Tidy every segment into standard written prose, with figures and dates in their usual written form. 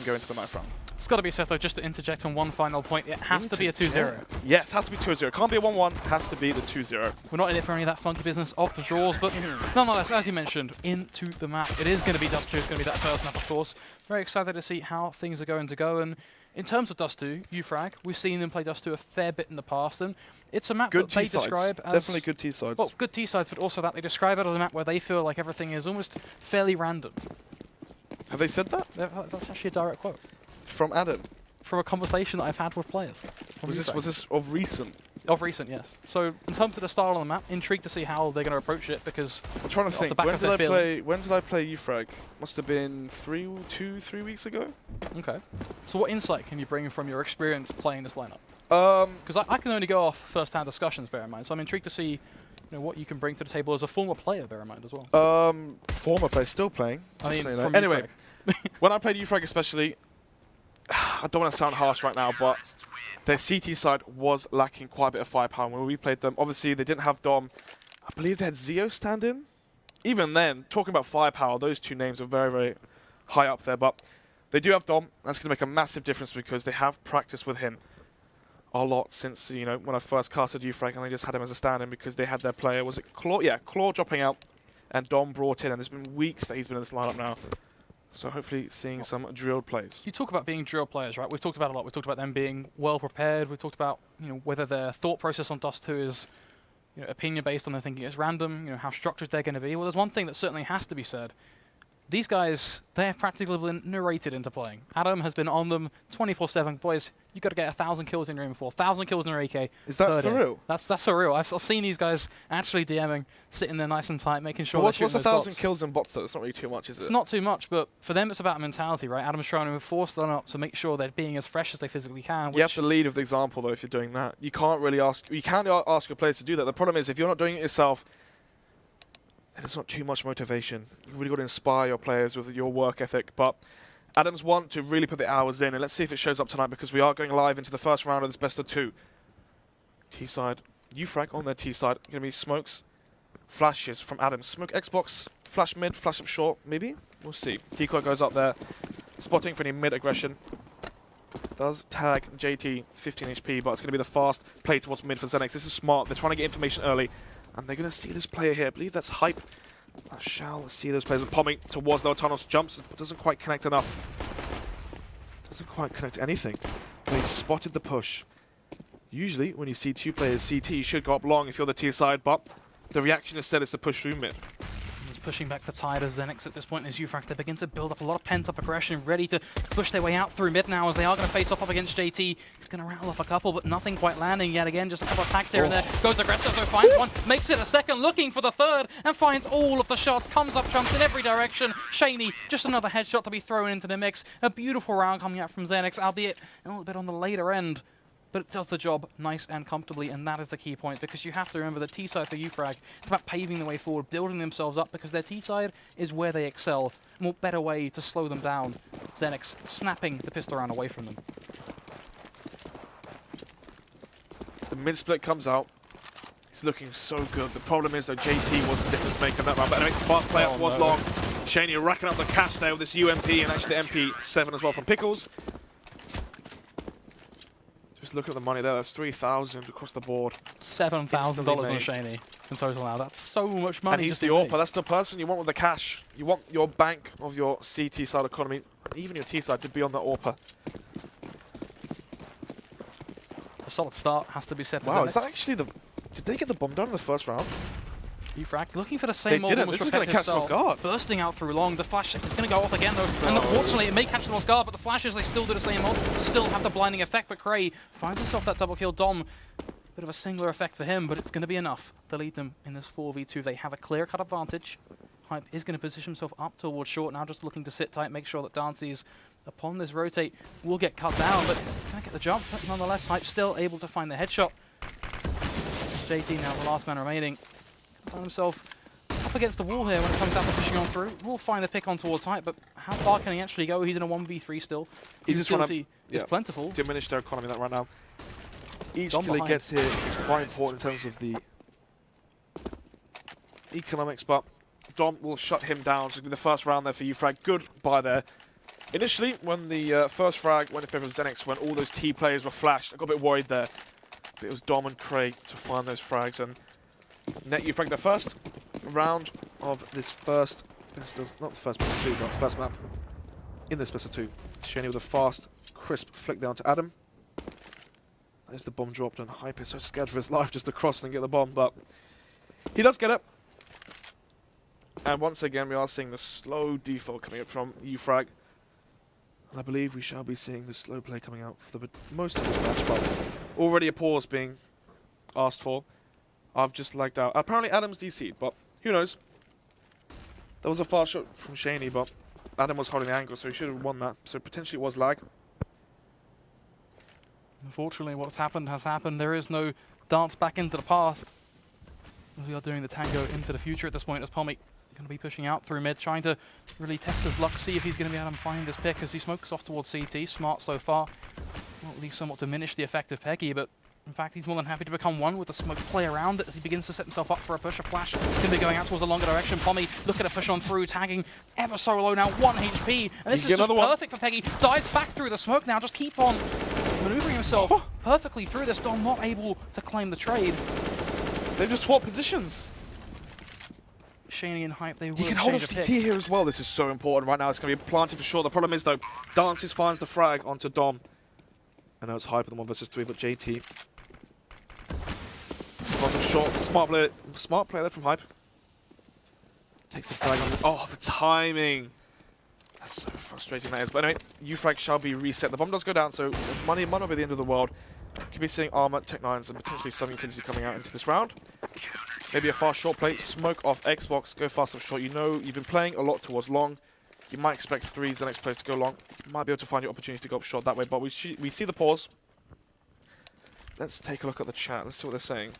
can go into the 9th round. It's got to be Seth, though, just to interject on one final point. It has to be a 2-0. Yes, has to be 2-0. Can't be a 1-1. Has to be the 2-0. We're not in it for any of that funky business off the draws, but nonetheless, as you mentioned, into the map. It is going to be Dust 2. It's going to be that first map, of course. Very excited to see how things are going to go. And in terms of Dust 2, uFrag, we've seen them play Dust 2 a fair bit in the past, and it's a map that they describe as... Definitely good T-sides. Well, good T-sides, but also that they describe it as a map where they feel like everything is almost fairly random. Have they said that? That's actually a direct quote. From Adam? From a conversation that I've had with players. Was this of recent? Of recent, yes. So in terms of the style on the map, intrigued to see how they're going to approach it, because I'm trying to think. When did I play uFrag? Must have been 3 weeks ago. Okay. So what insight can you bring from your experience playing this lineup? Because I can only go off first-hand discussions, bear in mind. So I'm intrigued to see, what you can bring to the table as a former player, bear in mind as well. Former player, still playing. I mean, from anyway, when I played uFrag especially, I don't want to sound harsh right now, but their CT side was lacking quite a bit of firepower when we played them. Obviously, they didn't have Dom. I believe they had Zeo stand in. Even then, talking about firepower, those two names are very, very high up there. But they do have Dom. That's going to make a massive difference because they have practiced with him a lot since, when I first casted uFrag, and they just had him as a stand-in because they had their player. Was it Claw? Yeah, Claw dropping out, and Dom brought in. And there's been weeks that he's been in this lineup now. So hopefully seeing some drilled plays. You talk about being drilled players, right? We've talked about it a lot. We've talked about them being well prepared. We've talked about whether their thought process on Dust 2 is opinion based on their thinking it's random, how structured they're going to be. Well, there's one thing that certainly has to be said. These guys, they're practically been narrated into playing. Adam has been on them 24/7. Boys, you got to get 1,000 kills in your aim 1,000 kills in your AK. Is that for real? That's for real. I've seen these guys actually DMing, sitting there nice and tight, making sure. But what's 1,000 kills in bots though? It's not really too much, is it? It's not too much, but for them it's about mentality, right? Adam's trying to force them up to make sure they're being as fresh as they physically can. You have to lead with the example though if you're doing that. You can't really ask. You can't ask your players to do that. The problem is if you're not doing it yourself, and it's not too much motivation. You've really got to inspire your players with your work ethic. But Adams want to really put the hours in, and let's see if it shows up tonight because we are going live into the first round of this best of 2. T-side, uFrag on their T-side. Going to be smokes, flashes from Adams. Smoke Xbox, flash mid, flash up short, maybe? We'll see. Decoy goes up there, spotting for any mid aggression. Does tag JT 15 HP, but it's going to be the fast play towards mid for Xenex. This is smart. They're trying to get information early. And they're going to see this player here. I believe that's Hype. I shall see those players pomming towards lower tunnels. Jumps, doesn't quite connect enough. Doesn't quite connect anything. They spotted the push. Usually, when you see 2 players CT, you should go up long if you're the T side, but the reaction instead is to push through mid. He's pushing back the tide as Xenex at this point as uFrag. They begin to build up a lot of pent-up aggression, ready to push their way out through mid now as they are going to face off up against JT. He's going to rattle off a couple, but nothing quite landing yet again. Just a couple of attacks here and there. Goes aggressive, so finds one, makes it a second, looking for the third, and finds all of the shots. Comes up, jumps in every direction. Shaney, just another headshot to be thrown into the mix. A beautiful round coming out from Xenex, albeit a little bit on the later end. But it does the job nice and comfortably, and that is the key point, because you have to remember the T-side for uFrag, it's about paving the way forward, building themselves up, because their T-side is where they excel. And what better way to slow them down? Xenex snapping the pistol round away from them. The mid-split comes out. It's looking so good. The problem is, though, JT was the difference maker in that round. But anyway, fast player was long. Shaney racking up the cash there with this UMP, and actually the MP7 as well from Pickles. Just look at the money there. That's 3,000 across the board. $7,000 on Shaney in total now. That's so much money. And he's the AWPer. That's the person you want with the cash. You want your bank of your CT side economy, even your T side, to be on the AWPer. A solid start has to be said. Wow, is that actually the? Did they get the bomb down in the first round? uFrag looking for the same. They didn't. This is going to catch them off guard. Bursting out through long. The flash is going to go off again though. And unfortunately it may catch them off guard, but the flashes, they still do the same mod. Still have the blinding effect, but Cray finds himself that double kill. Dom, bit of a singular effect for him, but it's going to be enough to lead them in this 4v2. They have a clear-cut advantage. Hype is going to position himself up towards short now, just looking to sit tight, make sure that Dancy's upon this rotate will get cut down, but can't get the jump. But nonetheless, Hype still able to find the headshot. JT now the last man remaining. Found himself up against the wall here when it comes down to pushing on through. We'll find the pick on towards Hype, but how far can he actually go? He's in a 1v3 still. He's just trying to is plentiful. Diminish their economy that right now. Each kill he gets here is quite important in terms of the economics, but Dom will shut him down. So it'll be the first round there for uFrag. Good buy there. Initially, when the first frag went in favor of Xenex, when all those T players were flashed, I got a bit worried there. But it was Dom and Craig to find those frags, and net uFrag the first round of this first, not the first best of 2, but first map in this best of 2. Shaney with a fast, crisp flick down to Adam. There's the bomb dropped, and Hype is so scared for his life just to cross and get the bomb, but he does get it. And once again, we are seeing the slow default coming up from uFrag. And I believe we shall be seeing the slow play coming out for the most of this match, but already a pause being asked for. I've just lagged out. Apparently Adam's DC'd, but who knows? There was a fast shot from Shaney, but Adam was holding the angle, so he should have won that. So potentially it was lag. Unfortunately, what's happened has happened. There is no dance back into the past. We are doing the tango into the future at this point as Pommy going to be pushing out through mid, trying to really test his luck, see if he's going to be able to find this pick as he smokes off towards CT. Smart so far. Will at least somewhat diminish the effect of Peggy, but in fact, he's more than happy to become one with the smoke play around it as he begins to set himself up for a push. A flash going to be going out towards a longer direction. Pommy looking to push on through, tagging ever so low now, 1 HP. And this is just perfect for Peggy. Dives back through the smoke now, just keep on maneuvering himself perfectly through this. Dom not able to claim the trade. They've just swapped positions. Shaney and Hype, they will He can hold off CT here as well. This is so important right now. It's going to be planted for sure. The problem is, though, Dances finds the frag onto Dom. I know it's Hype in the 1 versus 3, but JT. Bottom short. Smart play there from Hype. Takes the frag on the... Oh, the timing. That's so frustrating, that is. But anyway, uFrag shall be reset. The bomb does go down, so money might not be the end of the world. Could be seeing Armor, Tech 9s, and potentially some utility coming out into this round. Maybe a fast short play, smoke off Xbox, go fast up short. You know you've been playing a lot towards long. You might expect 3 Xenex players to go long. You might be able to find your opportunity to go up short that way, but we see the pause. Let's take a look at the chat. Let's see what they're saying.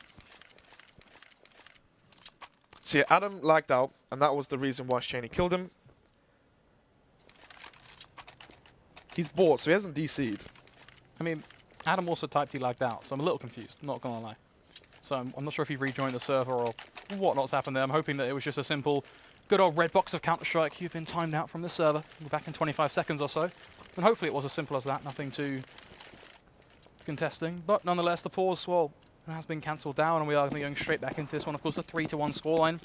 So yeah, Adam lagged out, and that was the reason why Shaney killed him. He's bored, so he hasn't DC'd. I mean, Adam also typed he lagged out, so I'm a little confused, not gonna lie. So I'm not sure if he rejoined the server or whatnot's happened there. I'm hoping that it was just a simple, good old red box of Counter-Strike. You've been timed out from the server. We're back in 25 seconds or so. And hopefully it was as simple as that, nothing too contesting. But nonetheless, the pause, well, has been cancelled down, and we are going to be going straight back into this one. Of course, the 3-1 scoreline.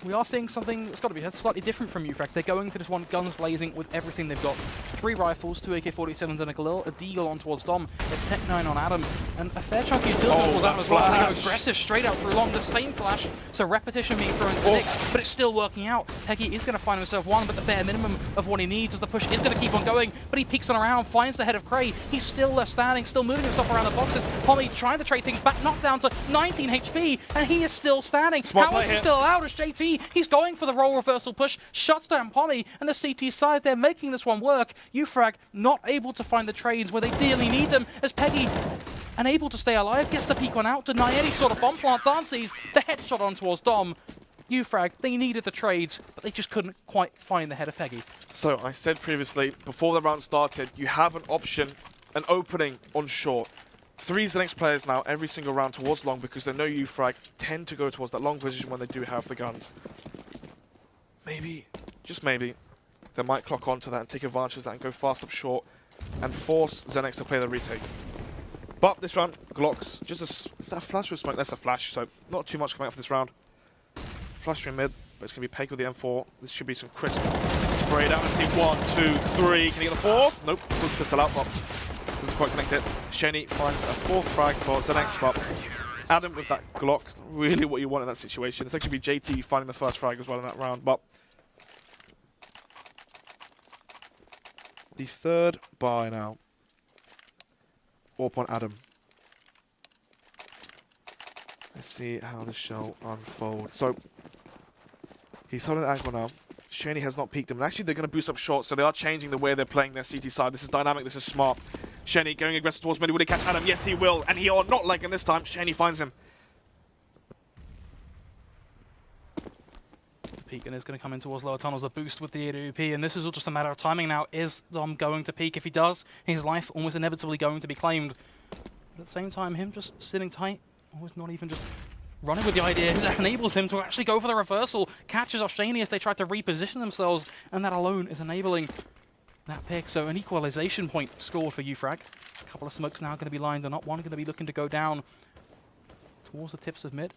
We are seeing something that's got to be slightly different from uFrag. They're going for this one guns blazing with everything they've got. 3 rifles, 2 AK-47s and a Galil, a Deagle on towards Dom, a Tech 9 on Adam, and a fair chunk of utility towards Adam as well. They go aggressive straight out through long, the same flash, so repetition being thrown to the mix, but it's still working out. Peggy is going to find himself one, but the bare minimum of what he needs as the push is going to keep on going, but he peeks on around, finds the head of Cray. He's still left standing, still moving himself around the boxes. Pommy trying to trade things back, knocked down to 19 HP, and he is still standing. How is he still out as JT? He's going for the role reversal push, shuts down Pommy, and the CT side, they're making this one work. uFrag not able to find the trades where they dearly need them, as Peggy, unable to stay alive, gets the peek one out, deny any sort of bomb plant. Dances the headshot on towards Dom. uFrag, they needed the trades, but they just couldn't quite find the head of Peggy. So I said previously, before the round started, you have an option, an opening on short. 3 Xenex players now every single round towards long because they know uFrag tend to go towards that long position when they do have the guns. Maybe, just maybe, they might clock onto that and take advantage of that and go fast up short and force Xenex to play the retake. But this round, Glocks, just is that a flash or a smoke? That's a flash, so not too much coming out for this round. Flash through mid, but it's going to be Peg with the M4. This should be some crisp spray down. Let's see, 1, 2, 3. Can he get the 4th? Nope, pulls pistol out, but doesn't quite connect it. Shaney finds a 4th frag for Xenex, but Adam with that Glock, really what you want in that situation. It's actually be JT finding the first frag as well in that round, but the 3rd buy now. Up on Adam. Let's see how this shall unfold. So, he's holding the angle now. Shaney has not peeked him. And actually, they're going to boost up short, so they are changing the way they're playing their CT side. This is dynamic, this is smart. Shaney going aggressive towards mid. Will he catch Adam? Yes, he will. And he are not liking this time. Shaney finds him. Peek and is going to come in towards lower tunnels, a boost with the AWP, and this is all just a matter of timing now. Is Dom going to peek? If he does, his life almost inevitably going to be claimed. But at the same time, him just sitting tight, almost not even just running with the idea, that enables him to actually go for the reversal, catches off Shaney as they try to reposition themselves, and that alone is enabling that pick. So an equalization point scored for uFrag. A couple of smokes now going to be lined up. One going to be looking to go down towards the tips of mid.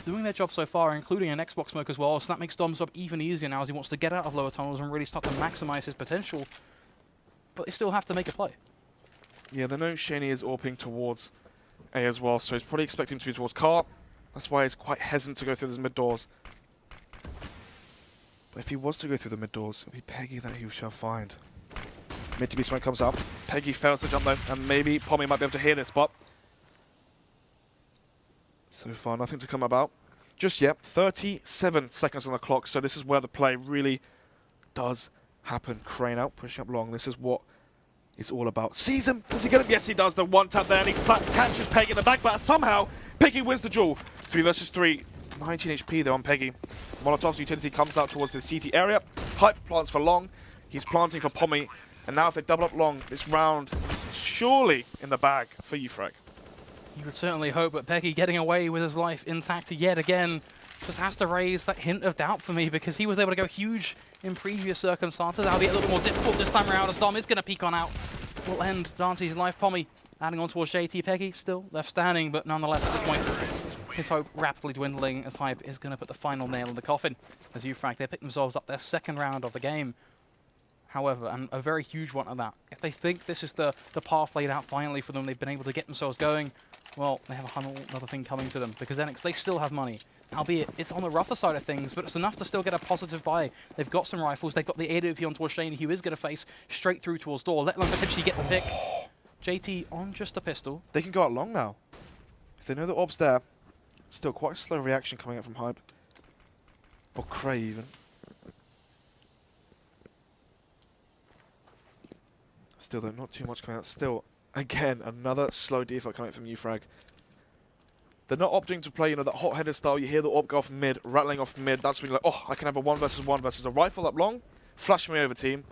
Doing their job so far, including an Xbox smoke as well, so that makes Dom's job even easier now as he wants to get out of lower tunnels and really start to maximize his potential. But they still have to make a play. Yeah, they know Shaney is AWPing towards A as well, so he's probably expecting to be towards car. That's why he's quite hesitant to go through those mid doors. But if he was to go through the mid doors, it would be Peggy that he shall find. Mid to be smoke comes up. Peggy fails to jump though, and maybe Pommy might be able to hear this, but so far nothing to come about just yet. 37 seconds on the clock, so this is where the play really does happen. Crane out, pushing up long. This is what it's all about. Sees him. Does he get him? Yes, he does. The one tap there, and he catches Peggy in the back, but somehow Peggy wins the duel. 3 versus 3. 19 HP there on Peggy. Molotov's utility comes out towards the CT area. Hype plants for long. He's planting for Pommy. And now if they double up long, this round is surely in the bag for uFrag. You would certainly hope, but Peggy getting away with his life intact yet again just has to raise that hint of doubt for me, because he was able to go huge in previous circumstances. That'll be a little more difficult this time around as Dom is going to peek on out. Will end Dante's life. Pommy adding on towards JT. Peggy still left standing, but nonetheless at this point, his hope rapidly dwindling as Hype is going to put the final nail in the coffin. As uFrag, they pick themselves up their second round of the game. However, and a very huge one at that. If they think this is the path laid out finally for them, they've been able to get themselves going, well, they have another thing coming to them, because Xenex, they still have money. Albeit, it's on the rougher side of things, but it's enough to still get a positive buy. They've got some rifles, they've got the AWP on towards Shaney, who is going to face straight through towards door, let them potentially get the pick. JT on just a pistol. They can go out long now. If they know the orb's there, still quite a slow reaction coming out from Hype. Or Cray even. Still though, not too much coming out. Still, again, another slow default coming from uFrag. They're not opting to play, you know, that hot-headed style. You hear the AWP go off mid, rattling off mid. That's when you're like, oh, I can have a 1 versus 1 versus a rifle up long. Flash me over team.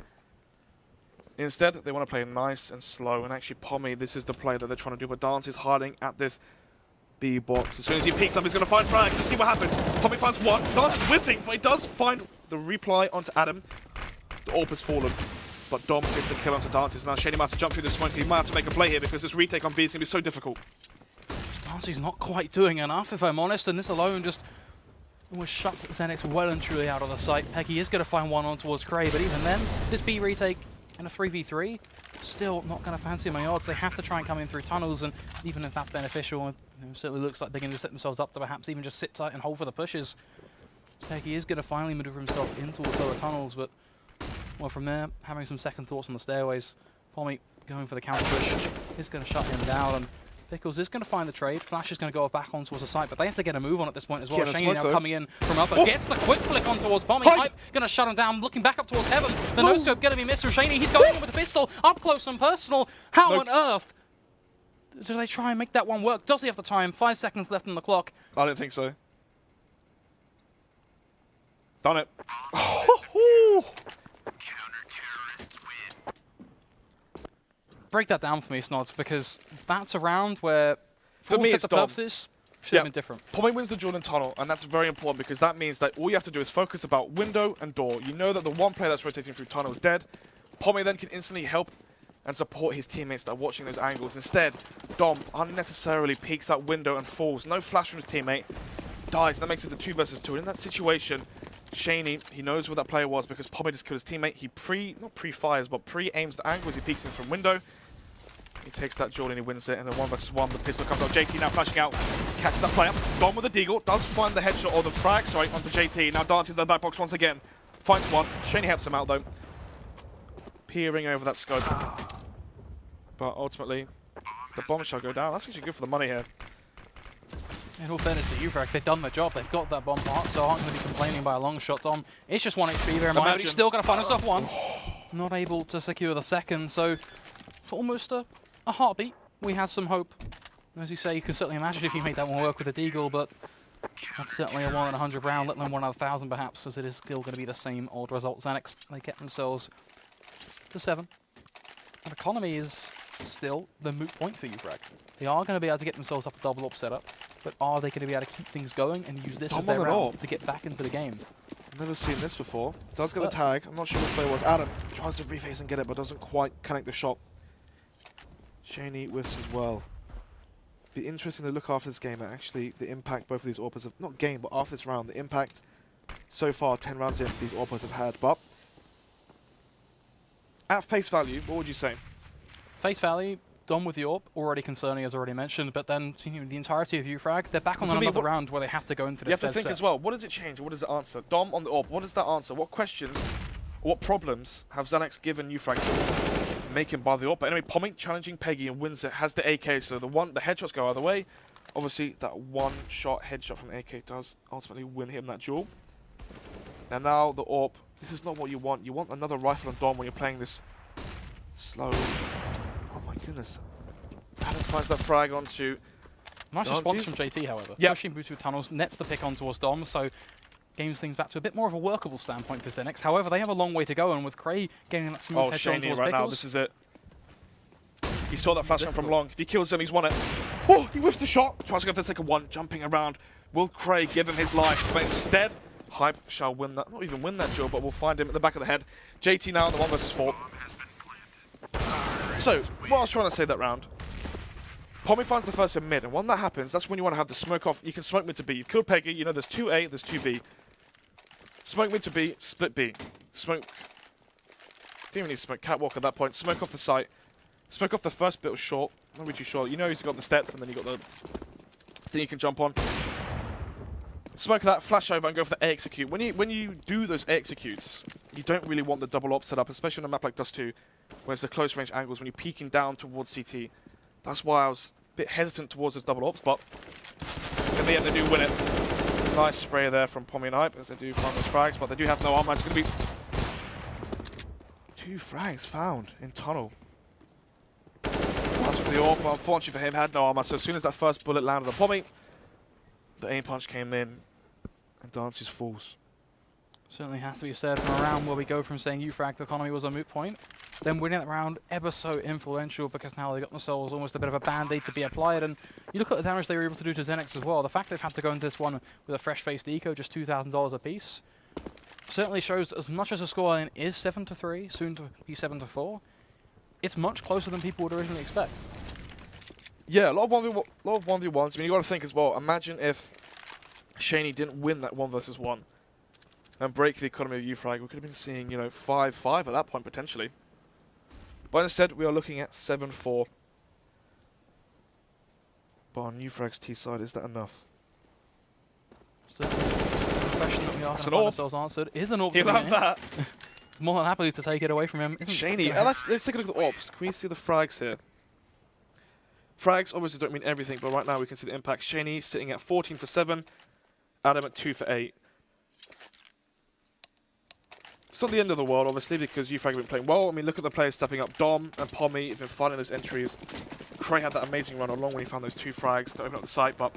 Instead, they want to play nice and slow. And actually, Pommy, this is the play that they're trying to do. But Dance is hiding at this B box. As soon as he peeks up, he's going to find frags. Let's see what happens. Pommy finds one. Dance is whipping, but he does find the reply onto Adam. The AWP has fallen. But Dom gets the kill onto Dances. Now Shady might have to jump through this smoke. He might have to make a play here because this retake on B is going to be so difficult. Dance's not quite doing enough, if I'm honest, and this alone just almost shuts Xenex well and truly out of the sight. Peggy is going to find one on towards Cray, but even then, this B retake in a 3v3, still not going to fancy my odds. They have to try and come in through tunnels, and even if that's beneficial, it certainly looks like they're going to set themselves up to perhaps even just sit tight and hold for the pushes. Peggy is going to finally maneuver himself in towards lower tunnels, but well, from there, having some second thoughts on the stairways, Pommy going for the counter push is going to shut him down, and Pickles is going to find the trade. Flash is going to go back on towards the site, but they have to get a move on at this point as well. Shane now coming in from upper, gets the quick flick on towards Pommy. Hype going to shut him down, looking back up towards heaven. The no-scope going to be missed from Shaney. He's going in with a pistol, up close and personal. How on earth do they try and make that one work? Does he have the time? 5 seconds left on the clock. I don't think so. Done it. Break that down for me, Snods, because that's a round where, for me, it's purposes, should have been different. Pommy wins the duel in tunnel, and that's very important because that means that all you have to do is focus about window and door. You know that the one player that's rotating through tunnel is dead. Pommy then can instantly help and support his teammates that are watching those angles. Instead, Dom unnecessarily peeks out window and falls. No flash from his teammate. Dies, and that makes it the 2 versus 2. And in that situation, Shaney, he knows where that player was because Pommy just killed his teammate. He not pre-fires, but pre-aims the angle as he peeks in from window. He takes that duel and he wins it, and then 1 versus 1, the pistol comes out. JT now flashing out, catches that player. Dom with the deagle, does find the headshot or the frag, sorry, onto JT. Now dancing in the back box once again. Finds one. Shaney helps him out though. Peering over that scope. But ultimately, the bomb shall go down. That's actually good for the money here. In all fairness to uFrag, they've done their job. They've got that bomb part, so aren't going to be complaining by a long shot. Dom, it's just 1 HP there in mind, but he's still going to find himself one. Not able to secure the second, so for almost a heartbeat, we had some hope. As you say, you can certainly imagine if you made that one work with a deagle, but that's certainly a 1 in 100 round, let alone 1 out of 1,000 perhaps, as it is still going to be the same old result. Xenex, they get themselves to 7. And economy is still the moot point for uFrag. They are going to be able to get themselves up a double up setup, but are they going to be able to keep things going and use this as their round to get back into the game? Never seen this before. Does get the tag. I'm not sure which player it was. Adam tries to reface and get it, but doesn't quite connect the shot. Shaney whiffs as well. Be interesting to look after this game, actually, the impact both of these AWPers have, not game, but after this round, the impact so far, 10 rounds in, these AWPers have had. But at face value, what would you say? Face value, Dom with the AWP, already concerning as already mentioned, but then the entirety of uFrag, they're back on another round where they have to go into this. You have to think as well, what does it change or what does it answer? Dom on the AWP, what does that answer? What questions, what problems have Xenex given uFrag to make him buy the AWP? But anyway, Pommy challenging Peggy and wins it, has the AK, so the headshots go either way. Obviously, that one-shot headshot from the AK does ultimately win him that duel. And now the AWP, this is not what you want. You want another rifle on Dom when you're playing this slow. Oh my goodness. Adam finds that frag onto. Nice response from JT, however. Yep. Pushing through tunnels, nets the pick on towards Dom, so games things back to a bit more of a workable standpoint for Xenex. However, they have a long way to go, and with Cray getting that smooth headshot towards right Pickles. now, this is it. He saw that flash from long. If he kills him, he's won it. Oh, he whiffs the shot. Tries to go for the second one, jumping around. Will Cray give him his life? But instead, Hype shall win that. Not even win that duel, but we'll find him at the back of the head. JT now in the 1 versus 4. So, what I was trying to say that round, Pommy finds the first in mid, and when that happens, that's when you want to have the smoke off. You can smoke mid to B. You've killed Peggy, you know there's 2A, there's 2B. Smoke mid to B, split B. Smoke. Didn't even need to smoke catwalk at that point. Smoke off the site. Smoke off the first bit was short. Not really too short. You know he's got the steps, and then you got the thing you can jump on. Smoke that, flash over, and go for the A execute. When you do those A executes, you don't really want the double op set up, especially on a map like Dust 2, where it's the close range angles when you're peeking down towards CT. That's why I was a bit hesitant towards those double ops, but in the end they do win it. Nice spray there from Pommy and Hype as they do find those frags, but they do have no armor. It's going to be 2 frags found in tunnel. That's for the AWP, but unfortunately for him, had no armor, so as soon as that first bullet landed on Pommy, the aim punch came in and Dances falls. Certainly has to be said from a round where we go from saying uFrag the economy was a moot point, then winning that round ever so influential because now they got themselves almost a bit of a band-aid to be applied, and you look at the damage they were able to do to Xenex as well. The fact they've had to go into this one with a fresh-faced eco, just $2,000 a piece, certainly shows that as much as the scoreline is 7-3, soon to be 7-4, it's much closer than people would originally expect. Yeah, a lot of 1v1s. I mean, you got to think as well. Imagine if Shaney didn't win that 1 versus 1 and break the economy of uFrag. We could have been seeing, you know, 5-5 at that point potentially. But instead, we are looking at 7-4. But on uFrag's T side, is that enough? So, the question that we are going to That's an find AWP. ourselves answered is an AWP. You love that. More than happily to take it away from him. Shaney, let's take a look at the AWPs. Can we see the frags here? Frags obviously don't mean everything, but right now we can see the impact. Shaney sitting at 14 for 7, Adam at 2 for 8. It's not the end of the world, obviously, because uFrag have been playing well. I mean, look at the players stepping up. Dom and Pommy have been finding those entries. Cray had that amazing run along when he found those 2 frags to open up the site, but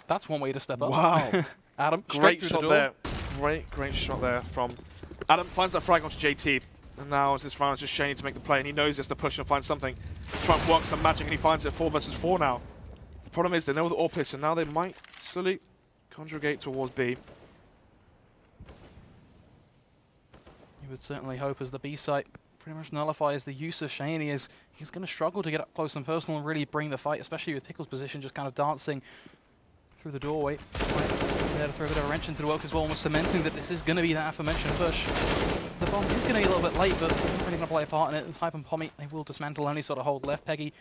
that's one way to step up. wow. Adam, Great shot there. Great shot there from Adam. Finds that frag onto JT. And now as this round is just Shaney to make the play, and he knows he has to push and find something. Try and work some magic, and he finds it 4 versus 4 now. The problem is they know the AWP is, so now they might slowly conjugate towards B. You would certainly hope as the B site pretty much nullifies the use of Shaney, as he's going to struggle to get up close and personal and really bring the fight, especially with Pickle's position just kind of dancing through the doorway. There to throw a bit of a wrench into the works as well, almost cementing that this is going to be that aforementioned push. The bomb is going to be a little bit late, but they're really going to play a part in it. As Hype and Pommy, they will dismantle any sort of hold left. Peggy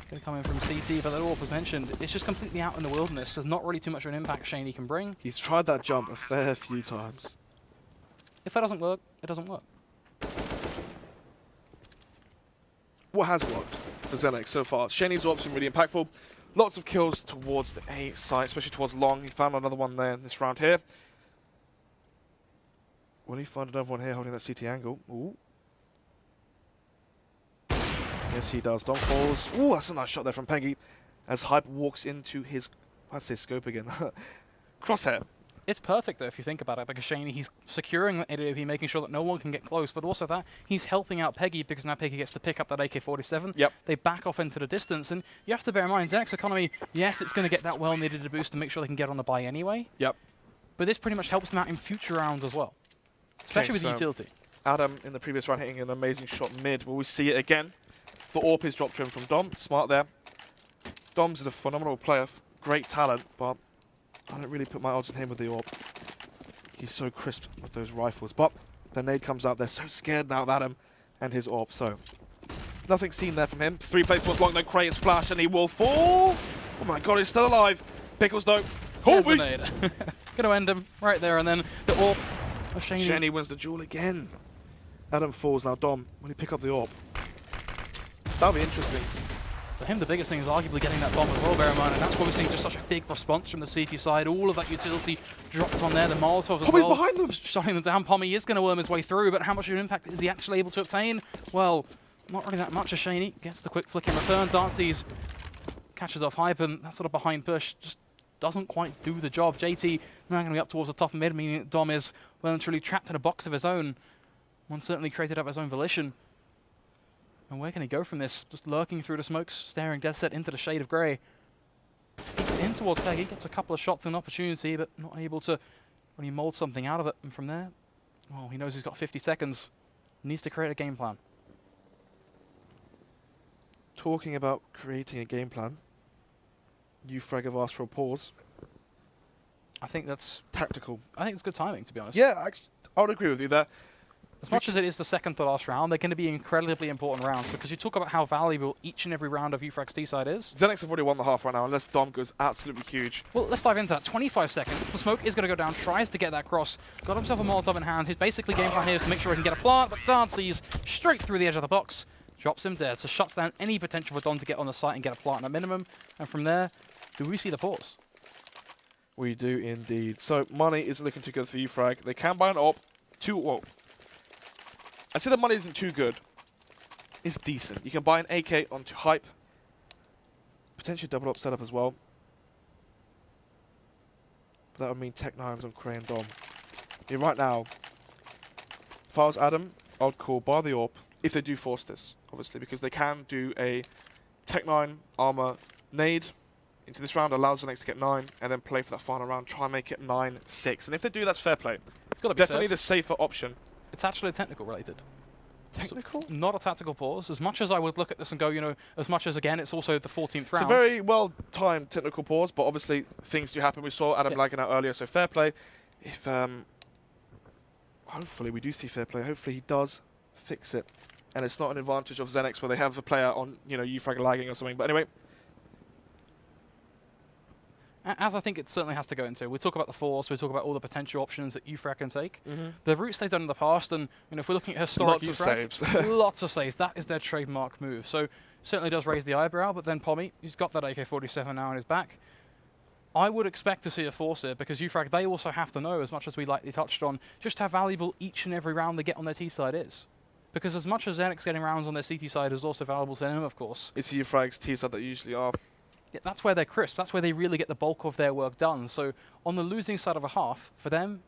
going to come in from CT, but that all was mentioned. It's just completely out in the wilderness. There's not really too much of an impact Shaney can bring. He's tried that jump a fair few times. If that doesn't work, it doesn't work. What has worked for Xenex so far? Shaney's AWP's been really impactful. Lots of kills towards the A site, especially towards long. He found another one there in this round here. Will he find another one here holding that CT angle? Ooh. Yes, he does. Dom falls. Ooh, that's a nice shot there from Peggy as Hype walks into his, I'd say scope again, crosshair. It's perfect, though, if you think about it, because Shaney, he's securing the AWP, making sure that no one can get close, but also that he's helping out Peggy, because now Peggy gets to pick up that AK-47. Yep. They back off into the distance, and you have to bear in mind, Xenex economy, yes, it's going to get that well-needed boost to make sure they can get on the buy anyway. Yep. but this pretty much helps them out in future rounds as well, especially with the utility. Adam in the previous round hitting an amazing shot mid. Will we see it again? The AWP is dropped to him from Dom. Smart there. Dom's a phenomenal player, great talent, but I don't really put my odds on him with the AWP. He's so crisp with those rifles, but the nade comes out. They're so scared now of Adam and his AWP, so nothing seen there from him. 3 plays was long, then Cray is flash, and he will fall. Oh my god, he's still alive. Pickles though. There's the nade. Gonna end him right there, and then the AWP of Shaney. Shaney wins the duel again. Adam falls now. Dom, will he pick up the AWP? That'll be interesting. For him, the biggest thing is arguably getting that bomb as well, bear in mind, and that's why we're seeing just such a big response from the CT side. All of that utility dropped on there, the Molotovs as well. Behind them! Shutting them down. Pommy is going to worm his way through, but how much of an impact is he actually able to obtain? Well, not really that much as Shaney gets the quick flick in return. Darcy's catches off Hype, and that sort of behind push just doesn't quite do the job. JT now going to be up towards the top mid, meaning that Dom is well and truly trapped in a box of his own. One certainly created up his own volition. And where can he go from this? Just lurking through the smokes, staring dead set into the shade of grey. He's in towards Peggy, gets a couple of shots and opportunity, but not able to really mould something out of it. And from there, well, he knows he's got 50 seconds. Needs to create a game plan. Talking about creating a game plan, uFrag have asked for a pause. I think that's Tactical. I think it's good timing, to be honest. Yeah, I would agree with you there. As much as it is the second to last round, they're going to be incredibly important rounds because you talk about how valuable each and every round of uFrag's T-side is. Xenex have already won the half right now, unless Dom goes absolutely huge. Well, let's dive into that. 25 seconds. The smoke is going to go down, tries to get that cross. Got himself a Molotov in hand. His basically game plan here is to make sure he can get a plant, but Darcy's straight through the edge of the box. Drops him dead, so shuts down any potential for Dom to get on the site and get a plant at a minimum. And from there, do we see the pause? We do indeed. So money isn't looking too good for uFrag. They can buy an AWP. Well, I'd say the money isn't too good. It's decent. You can buy an AK onto Hype. Potentially double up setup as well. But that would mean Tech-9s on Cray and Dom. Yeah, right now, if I was Adam, I would call buy the AWP if they do force this, obviously, because they can do a Tech-9 armor nade into this round, allows Xenex to get 9, and then play for that final round, try and make it 9-6. And if they do, that's fair play. It's got to be definitely said. the safer option. It's actually technical related. Technical? So not a tactical pause. As much as I would look at this and go, you know, as much as, again, it's also the 14th round. It's a very well-timed technical pause, but obviously things do happen. We saw Adam lagging out earlier, so fair play. If, hopefully we do see fair play. Hopefully he does fix it. And it's not an advantage of Xenex where they have a player on, you know, uFrag lagging or something. But anyway. As I think it certainly has to go into. We talk about the force, we talk about all the potential options that uFrag can take. The routes they've done in the past, and you know, if we're looking at historic lots uFrag, of saves. lots of saves. That is their trademark move. So certainly does raise the eyebrow, but then Pommy, he's got that AK-47 now in his back. I would expect to see a force here because uFrag, they also have to know, as much as we lightly touched on, just how valuable each and every round they get on their T side is. Because as much as Xenex getting rounds on their CT side is also valuable to them, of course. It's uFrag's T side that usually are. Yeah, that's where they're crisp. That's where they really get the bulk of their work done. So on the losing side of a half, for them,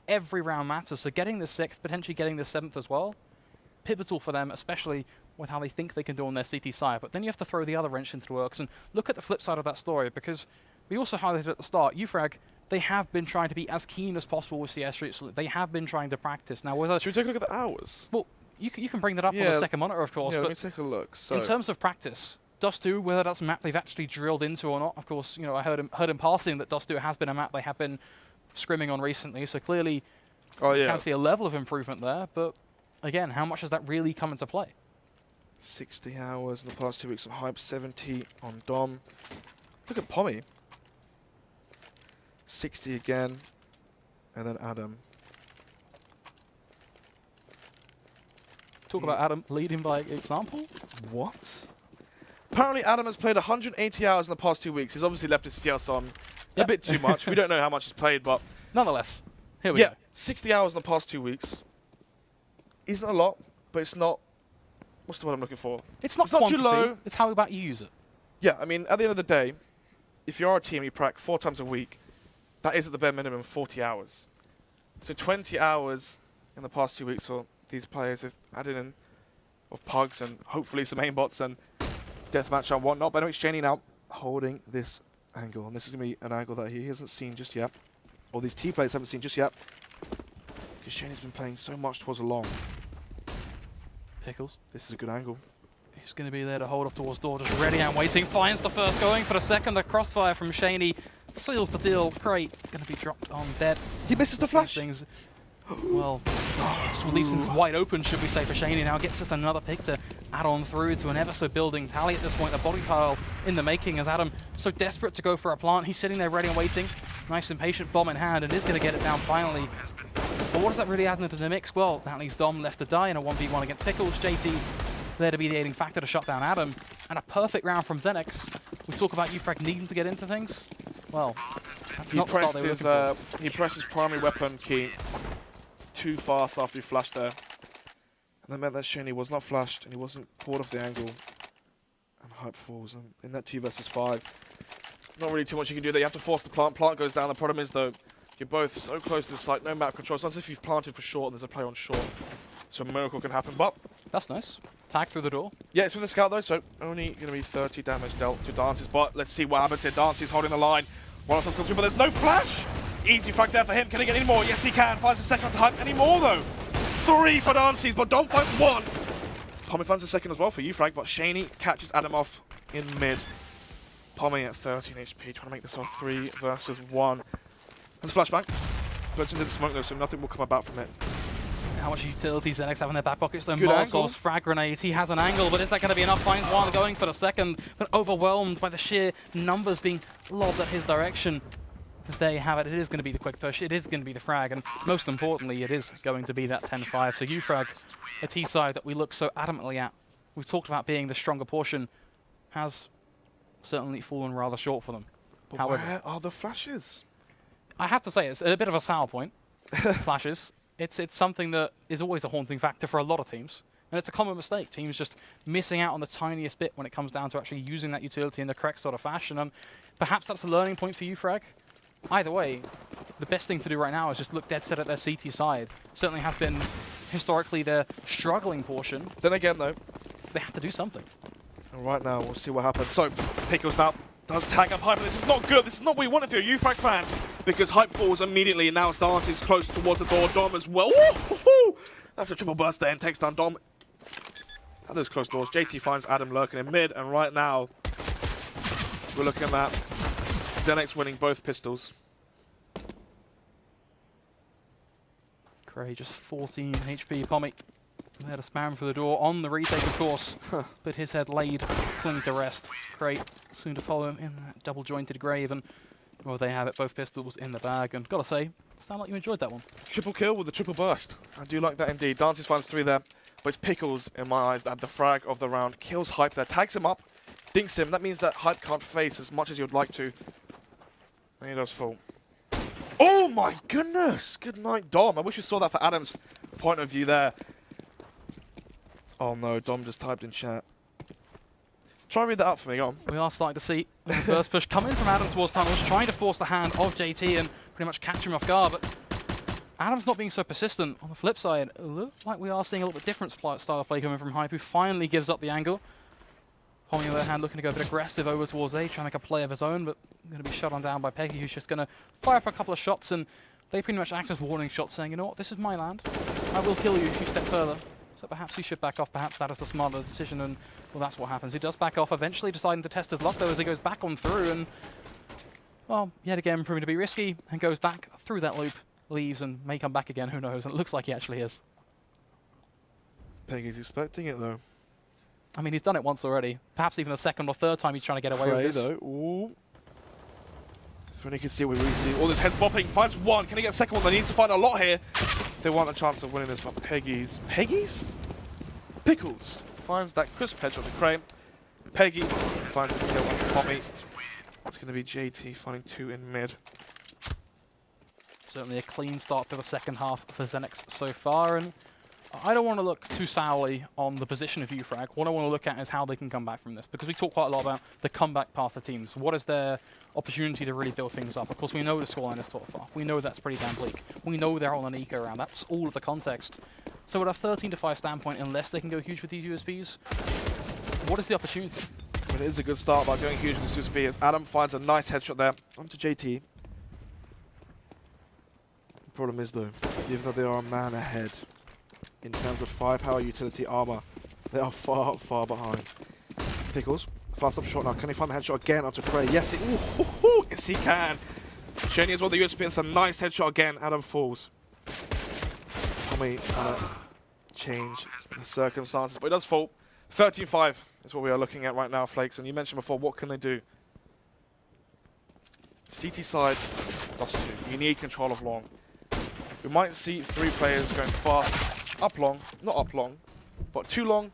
every round matters. So getting the 6th, potentially getting the 7th as well, pivotal for them, especially with how they think they can do on their CT side. But then you have to throw the other wrench into the works and look at the flip side of that story, because we also highlighted at the start, uFrag, they have been trying to be as keen as possible with CS Streets. They have been trying to practice. Now, whether... Should we take a look at the hours? Well, you can bring that up on the second monitor, of course. Yeah, but let me take a look. So in terms of practice, Dust 2, whether that's a map they've actually drilled into or not, of course, you know, I heard in passing that Dust 2 has been a map they have been scrimming on recently, so clearly you can see a level of improvement there, but again, how much does that really come into play? 60 hours in the past 2 weeks on Hype, 70 on Dom. Look at Pommy. 60 again, and then Adam. Talk about Adam leading by example. What? Apparently Adam has played 180 hours in the past 2 weeks. He's obviously left his CS on a bit too much. We don't know how much he's played, but... Nonetheless, here we go. 60 hours in the past 2 weeks. Isn't a lot, but it's not... What's the word I'm looking for? It's not too low. It's how about you use it. Yeah, I mean, at the end of the day, if you're a team, you prac 4 times a week, that is at the bare minimum 40 hours. So 20 hours in the past 2 weeks for these players have added in of pugs and hopefully some aimbots and deathmatch and whatnot. But anyway, Shaney now holding this angle, and this is going to be an angle that he hasn't seen just yet. or these T players haven't seen just yet. Because Shane's been playing so much towards the long. Pickles. This is a good angle. He's going to be there to hold off towards door, just ready and waiting. Finds the first, going for the second. The crossfire from Shaney seals the deal. Great. Going to be dropped on dead. He misses the flash. Things, well, Leeson's wide open, should we say, for Shaney now. Gets us another pick to add on through to an ever so building tally at this point. The body pile in the making as Adam so desperate to go for a plant. He's sitting there ready and waiting. Nice and patient, bomb in hand, and is going to get it down finally. But what does that really add into the mix? Well, that leaves Dom left to die in a 1v1 against Pickles. JT there to be the aiding factor to shut down Adam. And a perfect round from Xenex. We talk about uFrag needing to get into things. Well, he pressed his primary weapon key too fast after he flashed there. And that meant that Shaney was not flashed and he wasn't caught off the angle. And Hype falls. And in that 2 versus 5, not really too much you can do there. You have to force the plant. Plant goes down. The problem is, though, you're both so close to the site, no map control. It's not as if you've planted for short and there's a play on short. So a miracle can happen, but... That's nice. Tag through the door. Yeah, it's with the scout, though, so only going to be 30 damage dealt to Dances. But let's see what happens here. Dances holding the line. One of us comes through, but there's no flash! Easy frag there for him. Can he get any more? Yes, he can. Finds the second time. Any more, though? 3 for Dances, but Dom finds 1. Pommy finds the second as well for uFrag, but Shaney catches Adam off in mid. Pommy at 13 HP, trying to make this off 3 versus 1. There's a flashbang. Blitz into the smoke, though, so nothing will come about from it. How much utility Xenex have in their back pockets? Though Good angle. Molotovs, frag grenades. He has an angle, but is that going to be enough? Finds one, going for the second, but overwhelmed by the sheer numbers being lobbed at his direction. Because there you have it. It is going to be the quick push. It is going to be the frag, and most importantly, it is going to be that 10-5. So uFrag, a T side that we look so adamantly at, we've talked about being the stronger portion, has certainly fallen rather short for them. But However, where are the flashes? I have to say, it's a bit of a sour point. Flashes. It's something that is always a haunting factor for a lot of teams. And it's a common mistake. Teams just missing out on the tiniest bit when it comes down to actually using that utility in the correct sort of fashion. And perhaps that's a learning point for uFrag. Either way, the best thing to do right now is just look dead set at their CT side. Certainly has been historically their struggling portion. Then again, though, they have to do something. And right now, we'll see what happens. So, Pickles now does tag up Hype, but this is not good. This is not what you want if you're a uFrag fan, because Hype falls immediately, and now Dance is close towards the door. Dom as well. Woo-hoo-hoo! That's a triple burst there and takes down Dom. At those close doors, JT finds Adam lurking in mid, and right now, we're looking at Xenex winning both pistols. Cray just 14 HP. Pommy there to spam for the door on the retake, of course, but his head laid, clinging to rest. Cray soon to follow him in that double-jointed grave, and well, they have it, both pistols in the bag, and gotta say, sound like you enjoyed that one. Triple kill with the triple burst. I do like that indeed. Dances finds 3 there, but it's Pickles, in my eyes, that had the frag of the round. Kills Hype there, tags him up, dinks him. That means that Hype can't face as much as you'd like to. And he does fall. Oh my goodness! Good night, Dom. I wish you saw that for Adam's point of view there. Oh no, Dom just typed in chat. Try and read that out for me, go on. We are starting to see the first push coming from Adam towards tunnels, trying to force the hand of JT and pretty much catch him off guard, but Adam's not being so persistent. On the flip side, it looks like we are seeing a little bit different style of play coming from Hype, who finally gives up the angle. Pommy on the other hand looking to go a bit aggressive over towards A, trying to make a play of his own, but going to be shot on down by Peggy, who's just going to fire up a couple of shots, and they pretty much act as warning shots, saying, you know what, this is my land. I will kill you if you step further. So perhaps he should back off. Perhaps that is the smarter decision, and well, that's what happens. He does back off, eventually deciding to test his luck, though, as he goes back on through, and well, yet again proving to be risky, and goes back through that loop, leaves, and may come back again, who knows, and it looks like he actually is. Peggy's expecting it, though. I mean, he's done it once already. Perhaps even the second or third time he's trying to get away with this. Though. Ooh. If only can see what we really see. All this head bopping, finds 1. Can he get a second one? They need to find a lot here. They want a chance of winning this, but Peggy's... Pickles finds that crisp headshot to Crane. Peggy finds the kill on Pommy. It's going to be JT finding 2 in mid. Certainly a clean start to the second half for Xenex so far, and I don't want to look too sourly on the position of uFrag. What I want to look at is how they can come back from this, because we talk quite a lot about the comeback path of teams. What is their opportunity to really build things up? Of course, we know the scoreline is 12-5. We know that's pretty damn bleak. We know they're on an eco round. That's all of the context. So at a 13-5 standpoint, unless they can go huge with these USPs, what is the opportunity? Well, it is a good start by going huge with this USP as Adam finds a nice headshot there onto JT. Problem is though, even though they are a man ahead in terms of firepower, utility, armor, they are far, far behind. Pickles, fast up short now. Can he find the headshot again onto Prey? Yes, yes he can. Shani as well, the USP, it's a nice headshot again. Adam falls. Tommy change the circumstances, but he does fall. 13-5 is what we are looking at right now, Flakes. And you mentioned before, what can they do? CT side, lost 2. You need control of long. We might see 3 players going fast, up long, not up long, but too long.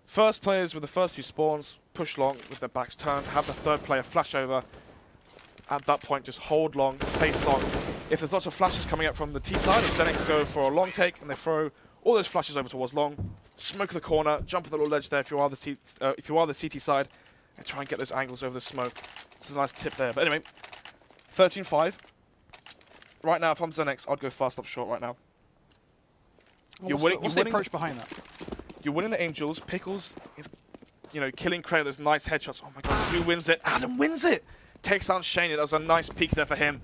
First players with the first 2 spawns, push long with their backs turned, have the third player flash over. At that point, just hold long, face long. If there's lots of flashes coming up from the T side, if Xenex go for a long take and they throw all those flashes over towards long, smoke the corner, jump at the little ledge there if you are the CT side, and try and get those angles over the smoke. This is a nice tip there. But anyway, 13-5. Right now, if I'm Xenex, I'd go fast up short right now. What's the approach behind that? You're winning the Angels. Pickles is, killing Cray with those nice headshots. Oh my god, who wins it? Adam wins it! Takes down Shane. That was a nice peek there for him.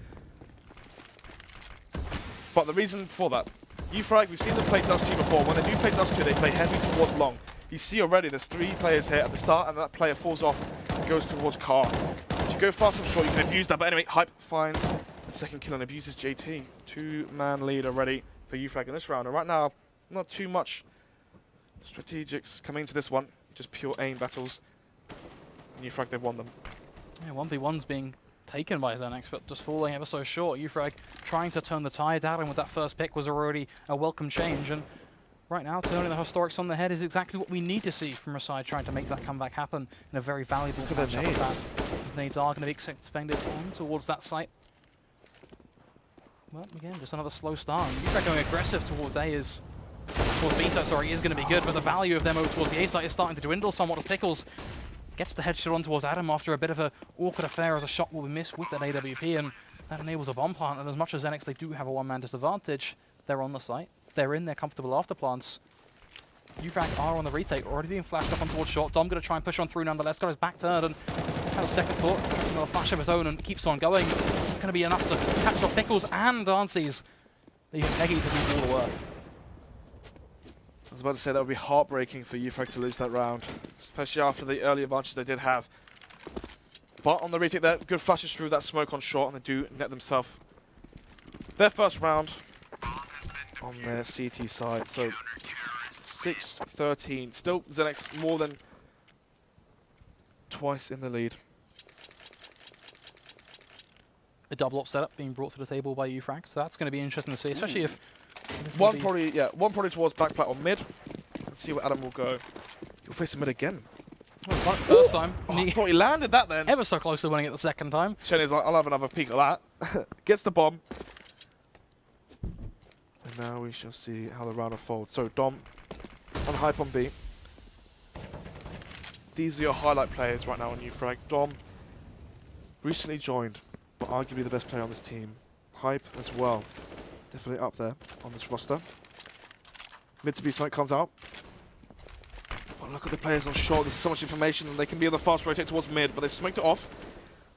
But the reason for that, uFrag, we've seen them play Dust 2 before. When they do play Dust 2, they play heavy towards long. You see already there's 3 players here at the start, and that player falls off and goes towards car. If you go fast and short, you can abuse that. But anyway, Hype finds the second kill and abuses JT. 2-man lead already for uFrag in this round. And right now, not too much strategics coming into this one. Just pure aim battles. And uFrag, they've won them. Yeah, 1v1's being taken by Xenex, but just falling ever so short. uFrag trying to turn the tide. Adam with that first pick was already a welcome change, and right now turning the Historics on the head is exactly what we need to see from a side trying to make that comeback happen in a very valuable matchup of that. His nades are going to be expended on towards that site. Well, again, just another slow start. uFrag going aggressive towards towards B site, sorry, is going to be good, but the value of them over towards the A site is starting to dwindle somewhat as Pickles gets the headshot on towards Adam after a bit of an awkward affair as a shot will be missed with that AWP, and that enables a bomb plant. And as much as Xenex, they do have a one-man disadvantage, they're on the site. They're in their comfortable after plants. uFrag are on the retake, already being flashed up on towards short. Dom going to try and push on through nonetheless, got his back turned and had a second thought. Another flash of his own and keeps on going. It's going to be enough to catch off Pickles and Dancy's, leaving Peggy to do all the work. I was about to say that would be heartbreaking for uFrag to lose that round, especially after the early advantage they did have. But on the retake there, good flashes through that smoke on short, and they do net themselves their first round on their CT side. So 6-13. Still Xenex more than twice in the lead. A double up setup being brought to the table by uFrag, so that's going to be interesting to see, especially if one probably towards back plat or mid. Let's see where Adam will go. He'll face the mid again. Well, first time. I thought he landed that then. Ever so close to winning it the second time. Shane like, I'll have another peek at that. Gets the bomb. And now we shall see how the round unfolds. So Dom on Hype on B. These are your highlight players right now on uFrag. Dom recently joined, but arguably the best player on this team. Hype as well. Definitely up there on this roster. Mid to B smoke comes out. Oh, look at the players on short. There's so much information, and they can be on the fast rotate towards mid, but they smoked it off.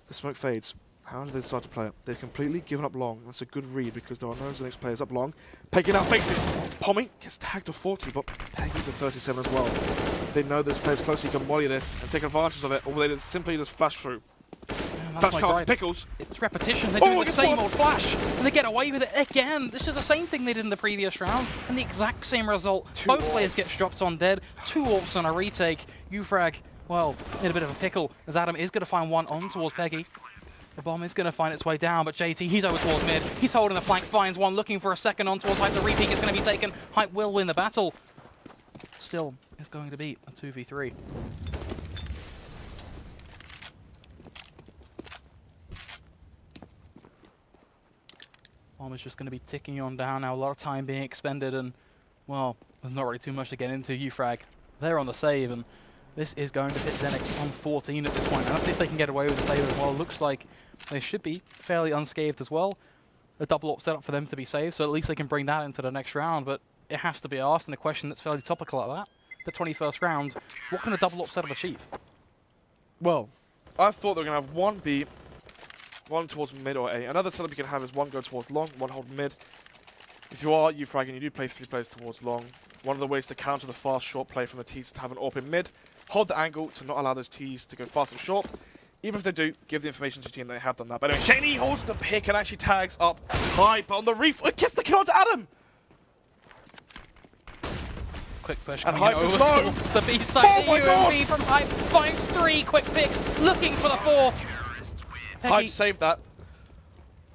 The smoke fades. How do they decide to play it? They've completely given up long. That's a good read because there are no Xenex players up long. Peggy now faces. Pommy gets tagged to 40, but Peggy's at 37 as well. They know there's players close, he can molly this and take advantage of it, or they simply just flash through. Flash card, Pickles. It's repetition. They do the same old flash, and they get away with it again. This is the same thing they did in the previous round, and the exact same result. Both players get dropped on dead. 2 AWPs on a retake. uFrag, well, in a bit of a pickle, as Adam is going to find one on towards Peggy. The bomb is going to find its way down, but JT, he's over towards mid. He's holding the flank, finds one, looking for a second on towards Hype. The repeat is going to be taken. Hype will win the battle. Still, it's going to be a 2v3. Bomb is just going to be ticking on down now. A lot of time being expended, and, well, there's not really too much to get into. uFrag, they're on the save, and this is going to hit Xenex on 14 at this point. And if they can get away with the save as well, looks like they should be fairly unscathed as well. A double up setup for them to be saved, so at least they can bring that into the next round. But it has to be asked, and a question that's fairly topical at that, the 21st round, what can a double up setup achieve? Well, I thought they were going to have 1B, One towards mid or A. Another setup you can have is one go towards long, one hold mid. If you are uFrag and you do play 3 players towards long, one of the ways to counter the fast short play from the T's is to have an AWP in mid, hold the angle to not allow those T's to go fast and short. Even if they do, give the information to your team that they have done that. But anyway, Shaney holds the pick and actually tags up Hype on the reef. It gets the kill to Adam! Quick push And coming Hype in is over low. towards the B side. Oh my The UMP from Hype finds 3 quick picks, looking for the 4th. Hype saved that.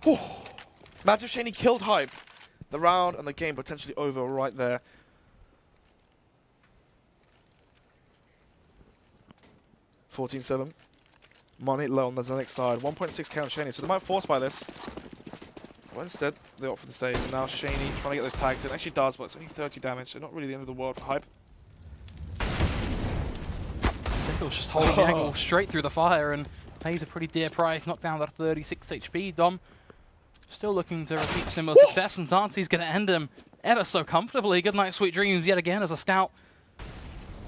Whew. Imagine if Shaney killed Hype. The round and the game potentially over right there. $14-7. Money low on the Xenex side. 1.6 count Shaney, so they might force by this. But instead, they opt for the save. And now Shaney trying to get those tags in. Actually does, but it's only 30 damage, so not really the end of the world for Hype. Pickles just holding the angle straight through the fire and pays a pretty dear price. Knocked down to 36 HP. Dom still looking to repeat similar success, and Dante's going to end him ever so comfortably. Good night, sweet dreams yet again as a scout.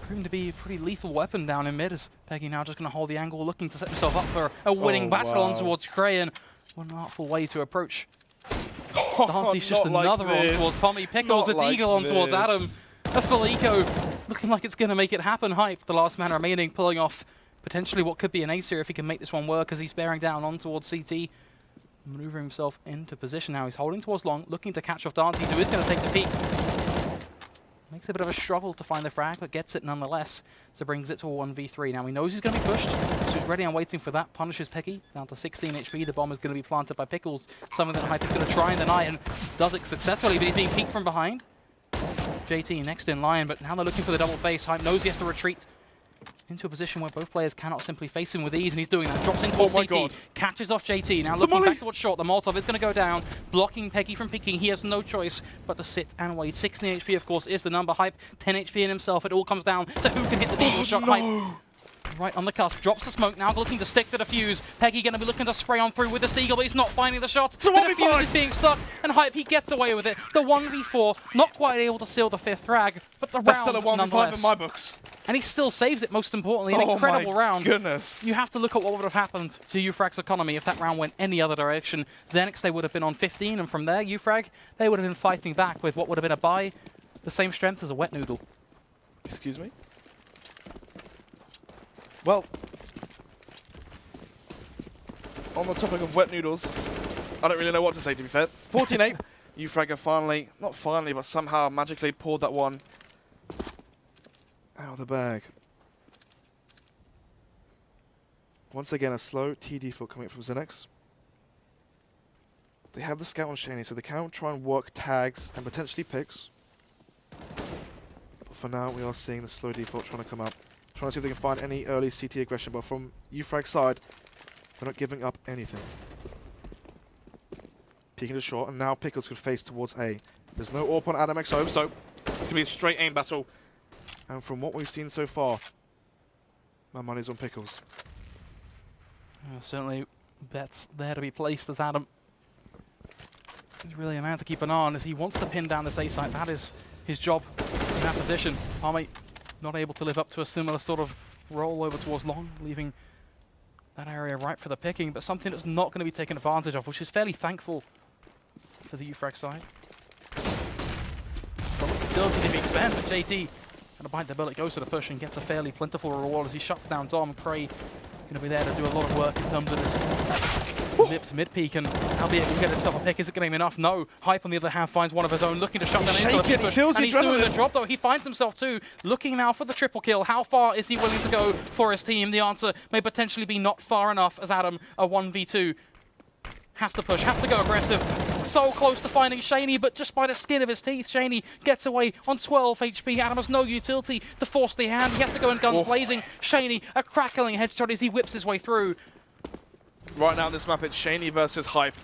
Proving to be a pretty lethal weapon down in mid, as Peggy now just going to hold the angle, looking to set himself up for a winning battle on towards Cray, and one artful way to approach. Dante's just another on towards Tommy. Pickles, a deagle on towards Adam. A Felico looking like it's going to make it happen. Hype, the last man remaining, pulling off potentially what could be an ace here if he can make this one work, as he's bearing down on towards CT. Maneuvering himself into position now. He's holding towards long, looking to catch off Dante, who is going to take the peek. Makes a bit of a struggle to find the frag, but gets it nonetheless. So brings it to a 1v3. Now he knows he's going to be pushed, so he's ready and waiting for that. Punishes Peggy, down to 16 HP. The bomb is going to be planted by Pickles. Something that Hype is going to try and deny, and does it successfully, but he's being peeked from behind. JT next in line, but now they're looking for the double face. Hype knows he has to retreat into a position where both players cannot simply face him with ease, and he's doing that. Drops in towards CT, catches off JT. Now looking back towards short, the Molotov is going to go down, blocking Peggy from peeking. He has no choice but to sit and wait. 16 HP, of course, is the number. Hype, 10 HP in himself. It all comes down to who can hit the deagle shot. Hype, right on the cusp, drops the smoke, now looking to stick the defuse. Peggy going to be looking to spray on through with the Steagle, but he's not finding the shot. The defuse is being stuck, and Hype, he gets away with it. The 1v4, not quite able to seal the 5th frag, but the That's round still a 1v5 in my books. And he still saves it, most importantly. An incredible round. Goodness. You have to look at what would have happened to uFrag's economy if that round went any other direction. Xenex, they would have been on 15, and from there, uFrag, they would have been fighting back with what would have been a buy, the same strength as a wet noodle. Excuse me? Well, on the topic of wet noodles, I don't really know what to say, to be fair. 14-8, uFrag have finally, not finally, but somehow magically pulled that one out of the bag. Once again, a slow T default coming from Xenex. They have the scout on Shaney, so they can try and work tags and potentially picks. But for now, we are seeing the slow default trying to come up. Trying to see if they can find any early CT aggression, but from uFrag's side, they're not giving up anything. Peeking to short, and now Pickles could face towards A. There's no AWP on Adam XO, so it's going to be a straight aim battle. And from what we've seen so far, my money's on Pickles. Certainly bets there to be placed as Adam. He's really a man to keep an eye on as he wants to pin down this A site. That is his job in that position. Palmy not able to live up to a similar sort of roll over towards long, leaving that area ripe for the picking, but something that's not going to be taken advantage of, which is fairly thankful for the uFrag side. Still didn't expand, but JT going to bite the bullet, goes to the push and gets a fairly plentiful reward as he shuts down Dom. Cray going to be there to do a lot of work in terms of this lips mid-peak, and albeit he can get himself a pick. Is it going to be enough? No. Hype, on the other hand, finds one of his own, looking to shut down into the push, and he's doing the job, though. He finds himself, too, looking now for the triple kill. How far is he willing to go for his team? The answer may potentially be not far enough, as Adam, a 1v2, has to push, has to go aggressive. So close to finding Shaney, but just by the skin of his teeth, Shaney gets away on 12 HP. Adam has no utility to force the hand. He has to go in guns blazing. Shaney, a crackling headshot as he whips his way through. Right now in this map, it's Shaney versus Hype.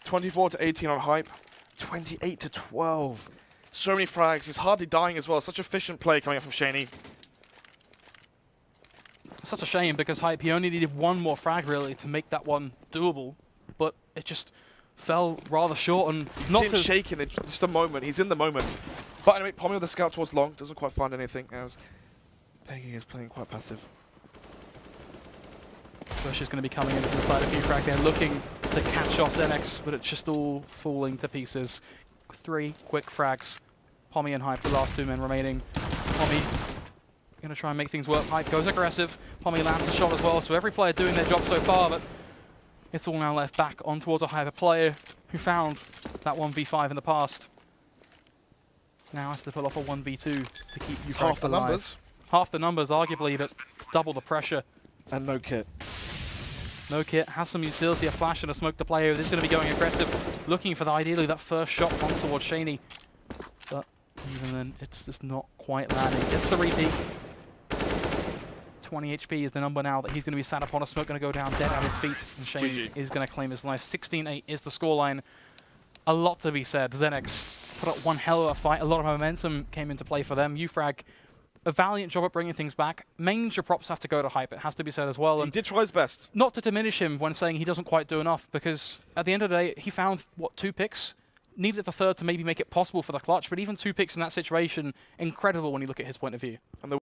24-18 on Hype. 28-12. So many frags. He's hardly dying as well. Such efficient play coming up from Shaney. Such a shame because Hype, he only needed one more frag really to make that one doable, but it just fell rather short. And not him shaking in just a moment. He's in the moment. But anyway, Pommy with the scout towards long. Doesn't quite find anything as Peggy is playing quite passive. Push is going to be coming in from the side of uFrag. They're looking to catch off Xenex, but it's just all falling to pieces. 3 quick frags. Pommy and Hype, the last 2 men remaining. Pommy going to try and make things work. Hype goes aggressive. Pommy lands the shot as well, so every player doing their job so far, but it's all now left back on towards a Hyper player who found that 1v5 in the past. Now has to pull off a 1v2 to keep uFrag Half the alive. numbers. Half the numbers, arguably, but double the pressure. And no kit. No kit, has some utility, a flash and a smoke to play with. This is going to be going aggressive, looking for ideally that first shot on towards Shaney. But even then, it's just not quite landing. It's the repeat. 20 HP is the number now that he's going to be sat upon. A smoke going to go down dead at his feet, and Shaney is going to claim his life. 16-8 is the scoreline. A lot to be said. Xenex put up one hell of a fight. A lot of momentum came into play for them. uFrag, a valiant job at bringing things back. Major props have to go to Hype, it has to be said as well. He And did try his best. not to diminish him when saying he doesn't quite do enough, because at the end of the day, he found, what, 2 picks? Needed the third to maybe make it possible for the clutch, but even 2 picks in that situation, incredible when you look at his point of view. And the